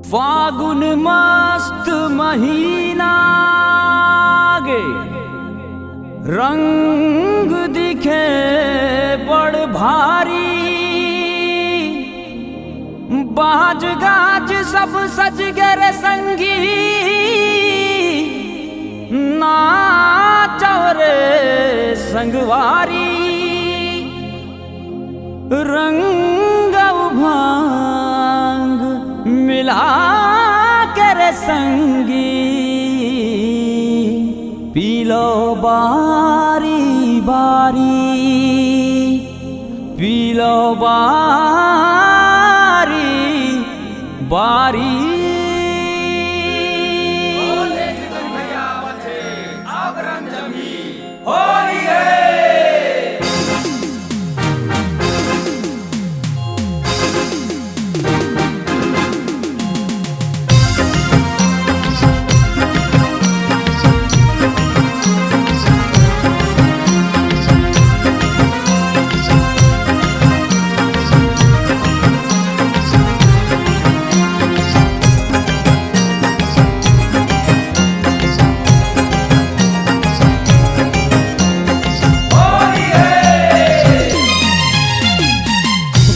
फागुन मस्त महीना गे रंग दिखे बड़ भारी, बाज गाज सब सज गे संगी नाचो रे संगवारी, रंग भांग मिला कर संगी पीलो बारी बारी, पीलो बारी बारी। होली है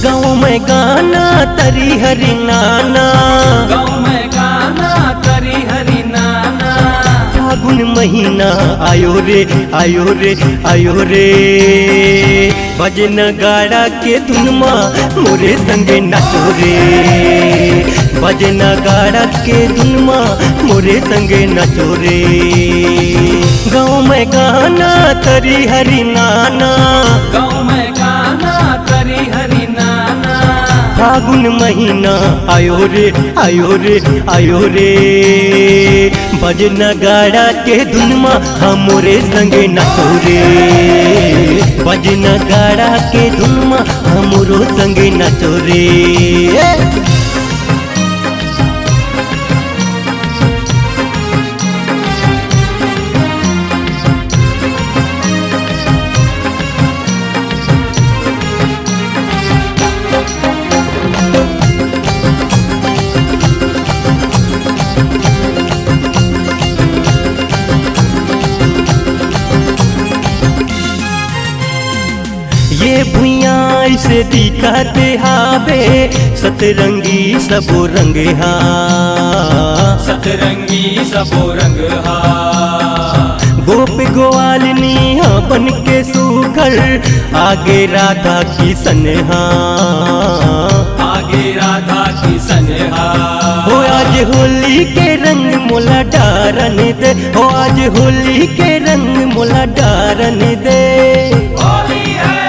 गाँव में गाना तरी हरि नाना, गाँव में गाना तरी हरि नाना, फागुन महीना आयो रे आयो रे आयो रे, भजन गाड़ा के धुनमा मोरे संगे नाचो रे, भजन गाड़ा के धुनमा मोरे संगे नाचो रे। गाँव में गाना तरी हरि नाना, गाँव में गाना तरी हरि नाना, फागुन महीना आयो रे आयो रे आयो रे, भजन गाड़ा के धुनमा हमरे संगे नाचो रे, भजन गाड़ा के धुनमा हमरो संगे नाचो रे। ये भुइया से दिखाते हावे सतरंगी सबो रंग हा, सतरंगी सबो रंग हा, गोप गोवालिनी बन के सुघर आगे राधा की सनहा, आगे राधा की सनहा। हो आज होली के रंग मोला डारन दे, हो आज होली के रंग मोला डारन दे। होली है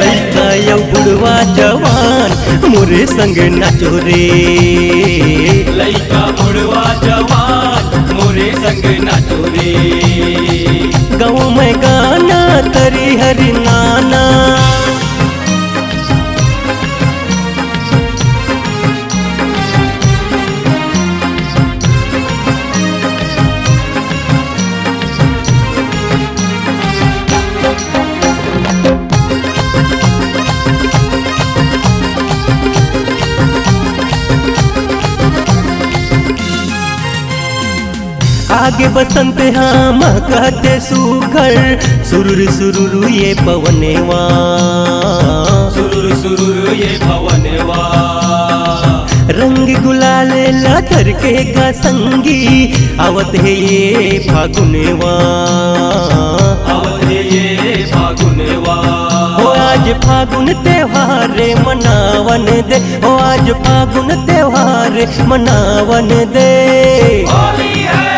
लइका या बुढ़वा जवान मोरे संग नाचो रे, लइका बुढ़वा जवान मोरे संग नाचो रे। गाँव में गाना तरी हरि नाना, आगे बसंत हम कहते सुघर सुरुर सुरुरु ये पवनेवा, सुरुर सुरुर ये भवनवा, रंग गुलाल लतर के का संगी आवत है ये फागुनेवा, आवत है ये फागुनवा। हो आज फागुन त्योहार मनावन दे, हो आज फागुन त्योहार मनावन दे। होली है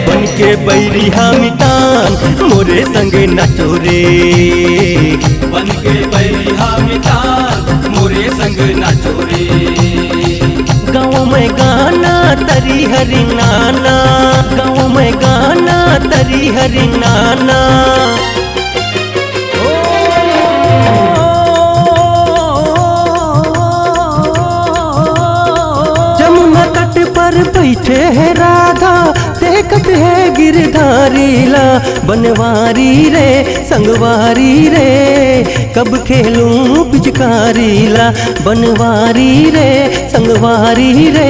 बन के बैरी मितान मोरे संगे नाचो रे, बन के बैरिया मितान मोरे संग नाचो रे। गाँव में गाना तरी हरि नाना, गाँव में गाना तरी हरि नाना। जमुना तट पर बैठे है राधा, देखत है गिरधारी ला बनवारी रे संगवारी रे, कब खेलूं पिचकारीला बनवारी रे संगवारी रे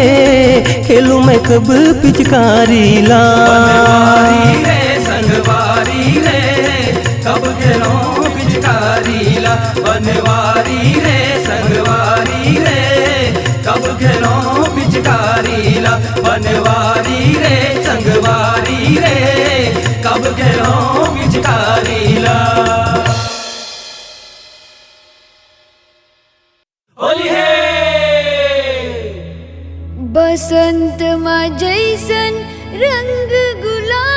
खेलूं मैं कब पिचकारीला बनवारी रे संगवारी रे कब खेलों पिचकारीला बनवारी रे संगवारी रे कब खेलों पिचकारीला बनवारी रे संगवारी रे कब खेलों पिचकारीला। होली है बसंत मा जैसन रंग गुलाल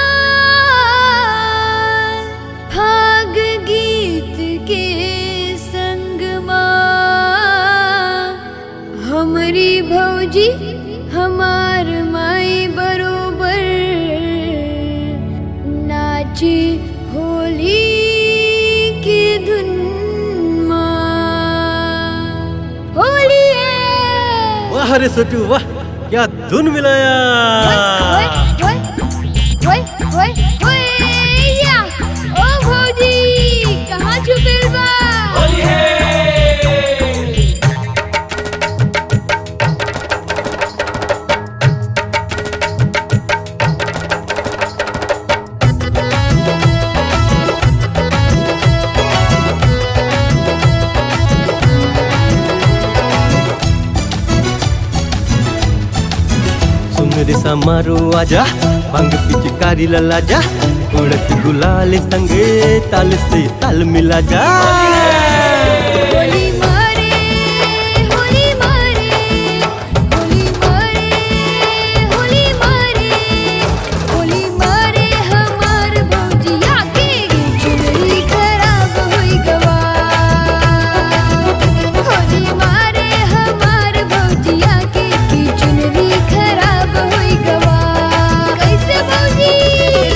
फाग गीत के संग हमरी भौजी हमार माई बरोबर नाची होली की धुन होली है। वाह रे सोटू वाह क्या धुन मिलाया। ओ भौजी कहाँ छुपिल बा। होली है सुंदर समारो आजा भंग पिचकारी लला जा उड़त गुलाल संगे ताल से ताल मिला जा। होली मारे होली मारे होली मारे होली मारे होली मारे हमार भौजिया के चुनरी खराब होई गवा। होली मारे हमार भौजिया के चुनरी खराब होई गवा। कैसे भौजी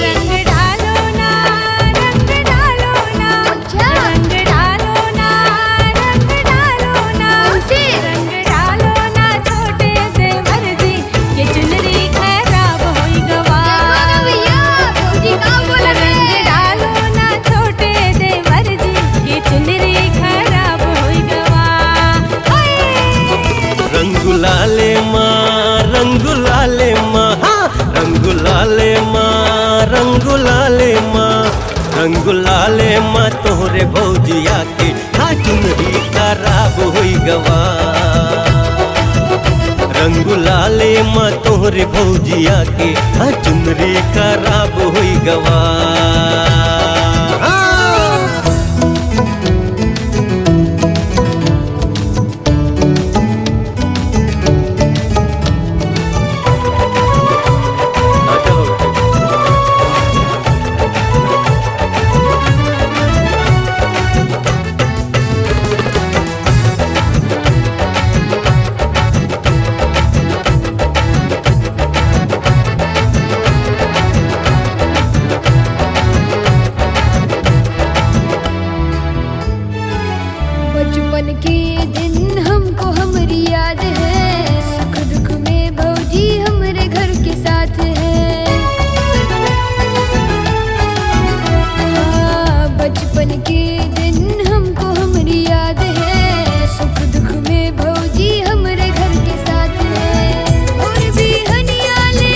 रंग डालो ना रंग डालो ना रंग डालो ना रंग डालो ना उसे रंग डालो ना छोटे से मर्जी ये चुनरी खराब होई गवा। भैया भौजी का बोल रंग डालो ना छोटे से मर्जी ये चुनरी खराब होई गवा। रंगुलाले माँ रंगुलाले माँ हाँ रंगुलाले माँ रंगुलाले माँ रंगुलाले माँ तोहरे भौजिया के हाँ चुनरी खराब होई गवा। रंगुलाले माँ तोहरे भौजिया के हाँ चुनरी खराब होई गवा। बचपन के दिन हमको हमारी याद है सुख दुख में भौजी हमरे घर के साथ है। बचपन के दिन हमको हमारी याद है सुख दुख में भौजी हमरे घर के साथ है। और भी हनियाले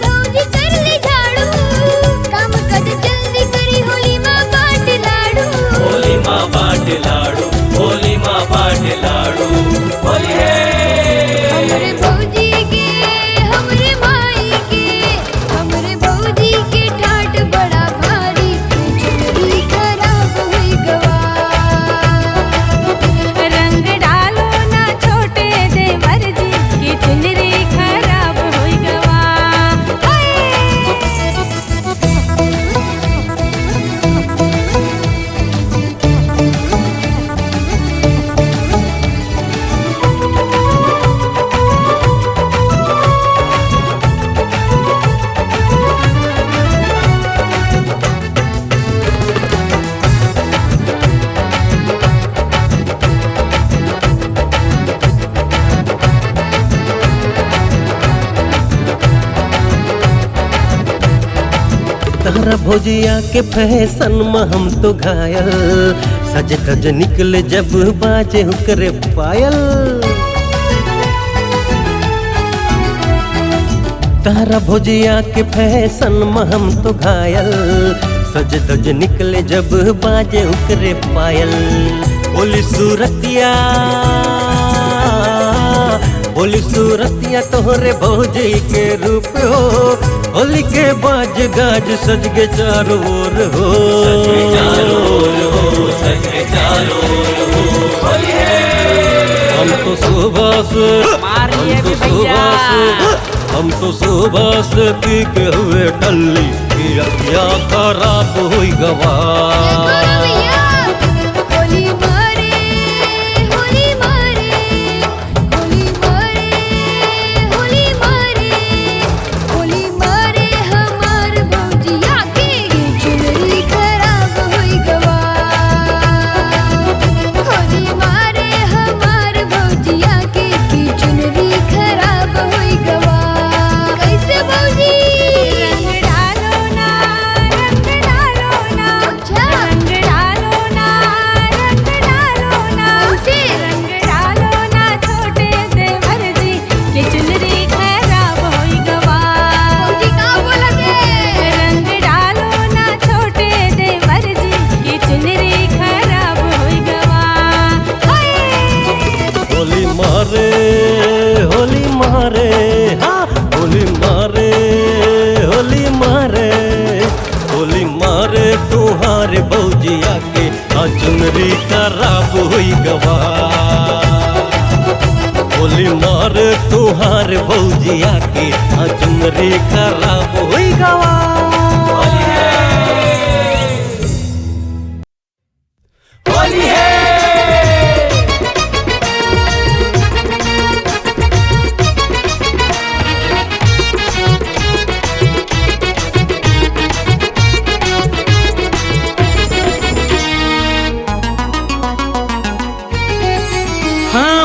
भौजी कर ले झाड़ू काम कद जल्दी करी होली माँ बाट लाड़ू। होली माँ बाट लाड़ू होली माँ बाट लाड़ू। होली है हमरे भौजी के हमरे माई के हमरे भौजी के ठाट बड़ा भारी तारा भोजिया के फैशन में हम तो घायल, सज धज निकले जब बाजे हुकरे पायल। तारा भोजिया के फैशन में हम तो घायल, सज धज निकले जब बाजे हुकरे पायल। बोली सूरतिया तोहरे भौजी के रूप हो, होली के बाज गाज सज के चारों ओर हो, हम तो सुबह से पी के हुए टल्ली, किया खराब हुई गवा। होली मारे तुहारे भौजिया के चुनरी खराब हुई गवा। होली मारे तुहारे भौजिया के चुनरी खराब हुई गवा। होली है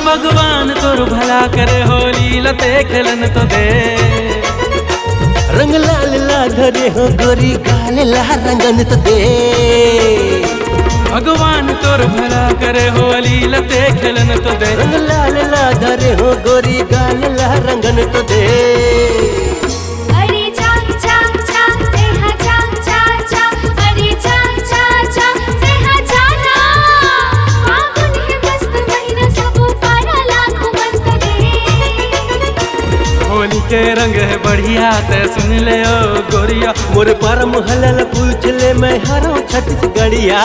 भगवान तोर भला करे, होली लते खेलन तो दे। रंग लाल ला धरे हो गोरी गाल ला रंगन तो दे। भगवान तोर भला करे, होली लते खेलन तो दे। रंग लाल ला धरे हो गोरी गाल ला रंगन तो दे। होली के रंग है बढ़िया ते सुन ले ओ गोरिया, मोर परम हलल पूछ ले मैं हरो छत्तीसगढ़िया।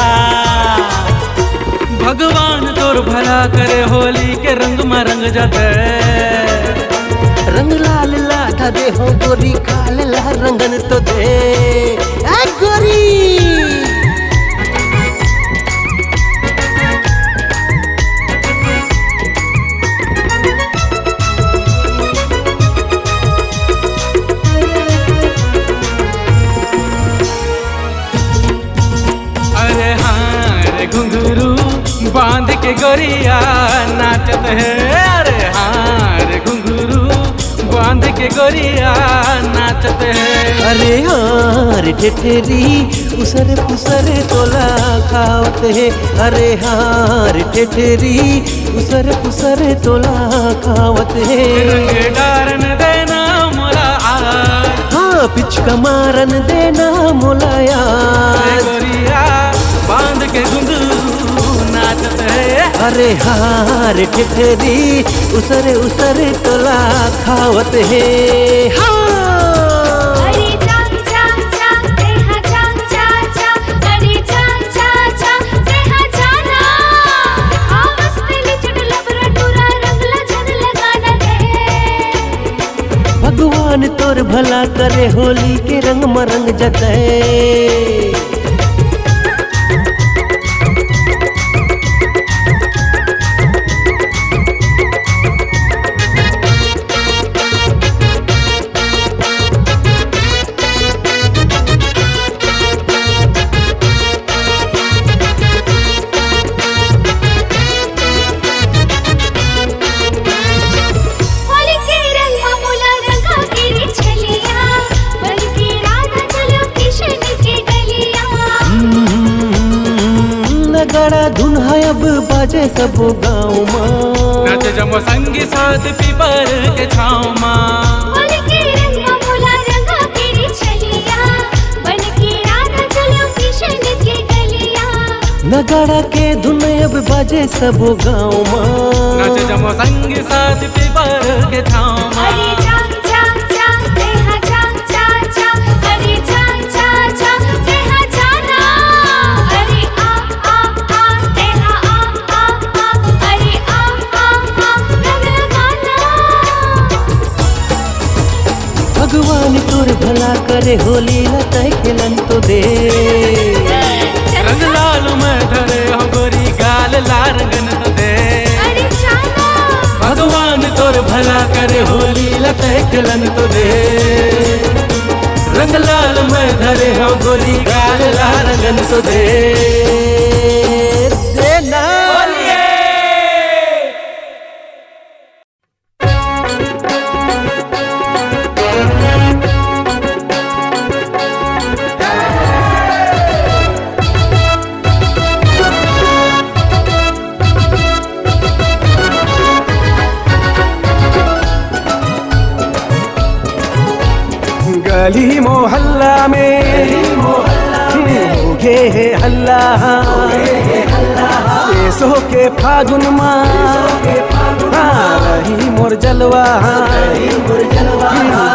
भगवान तोर भला करे, होली के रंग में रंग जाते। रंग लाल ला धरे हो गोरी काल ला रंगन तो दे। आ गोरी बांध के गोरिया नाचत है। अरे हाँ रे घुंघरू बांध के गोरिया नाचत है। अरे हाँ रे ठेठेरी उसरे पुसरे तोला खावत है। अरे हाँ रे ठेठेरी उसरे पुसरे तोला खावत है। रंग डारन देना मोला आज, हाँ पिचका मारन देना मोला यार। गोरिया बांध के घुंघरू नाचत है। अरे हाँ रे ठेठेरी उसरे उसरे तोला खावत है। हाँ भगवान तोर भला करे, होली के रंग में रंग जते। के नगाड़ा धुन है अब बाजे सब गाँव माँ। नाच जमो संगी साथ पीपर के छाँव माँ। होली के रंग में मोला रंगा तेरी छलिया, बन के राधा चलो किशन के गलिया। नगाड़ा के धुन अब बाजे सब गाँव माँ। नाच जमो संगी साथ पीपर के छाँव माँ। अरे चांग चांग चांग देहा चांग चांग चांग, अरे चांग चांग चांग देहा जाना। अरे आ देहा आ, अरे आ रंग लगाना। भगवान तोर भला करे होली लतै खेलन तो दे। रंग लाल में धरे हो गोरी गाल ला रंगन तो दे। अरे जाना भगवान तोर भला करे होली लते खिलन तो दे। रंग लाल में धरे हो गोरी गाल ला रंगन तो दे। देना गली मोहल्ला में हो गे है हल्ला, पेशो के फागुन माँ रही मोर जलवा।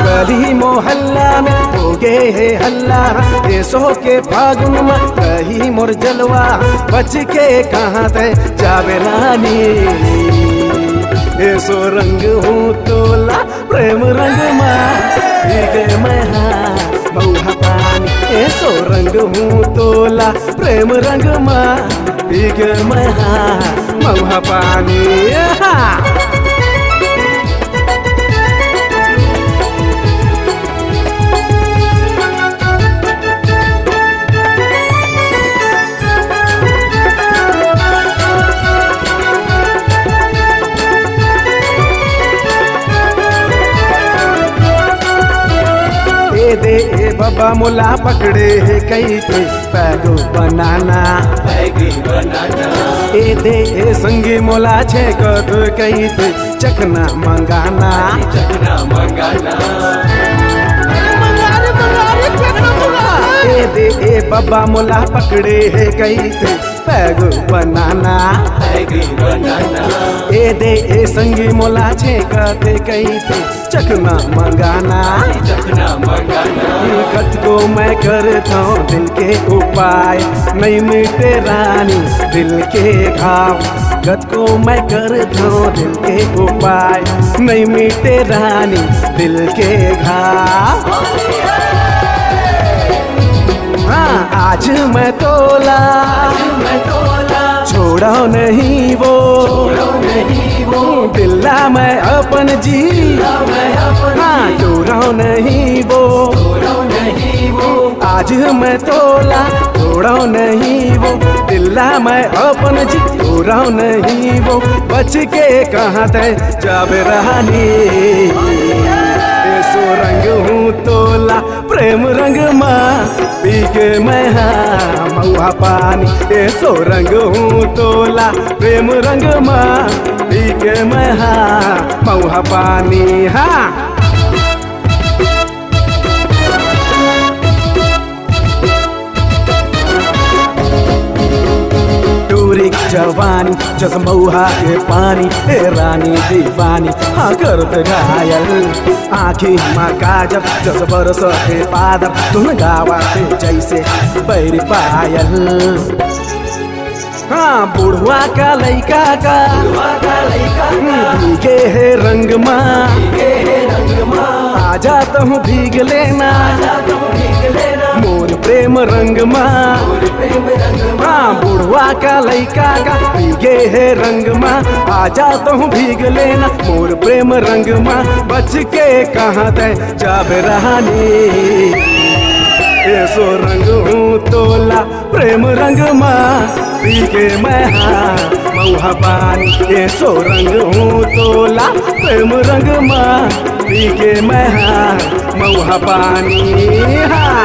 गली मोहल्ला में हो गे है हल्ला, पेशो के फागुन माँ रही मोर जलवा। बच के कहाँ ते जावे रानी, ऐसो रंग हूँ तोला प्रेम रंग माँ। भीगे मैं मऊहा पानी, ऐसो रंग हूँ तोला प्रेम रंग माँ। भीगे मैं मऊहा पानी। दे बाबा मुला पकड़े है कई थे पैगो बनाना। ए दे ए संगी मोला छे कद कई थे चखना मंगाना। ए दे ए बाबा मुला पकड़े है कई थे पैगो बनाना। ए दे ए संगी मोला छे कद कई थे चखना मंगाना। कट को मैं करता हूँ दिल के उपाय, नहीं मिटे रानी दिल के घाव। गत को मैं करता हूँ दिल के उपाय, नहीं मिटे रानी दिल के घाव। हाँ आज मैं तोला छोड़ा नहीं वो, दिल्ला मैं अपन जी। हाँ छोड़ा नहीं वो, आज मैं तोला छोड़ा नहीं वो, दिल्ला मैं अपन जी। छोड़ा नहीं वो, बच के कहाँ ते जावे रानी। ऐसो रंग हूँ तोला प्रेम रंग माँ। पी के मैं मऊहा पानी, ऐसो रंग हूँ तोला प्रेम रंग माँ। पी के मैं मऊहा पानी। हाँ जवानी जस मऊहा के पानी, ए रानी दीवानी हाँ करत घायल। आँखी माँ काजल जस बरस के पादर, तुम गावा ते जैसे बैर पायल। हाँ बुढ़वा का लइका का भीगे है रंग माँ। आ जाता हूँ भीग लेना मोर प्रेम रंग माँ। हाँ बुढ़वा का लइका का भीगे है रंग माँ। आ जाता हूँ भीग लेना मोर प्रेम रंग माँ। बच के कहाँ ते जावे रानी, ऐसो रंग हूँ तोला प्रेम रंग माँ। पी के मैं मऊहा पानी, ऐसो रंग हूँ तोला प्रेम रंग माँ। पी के मैं मऊहा पानी। हाँ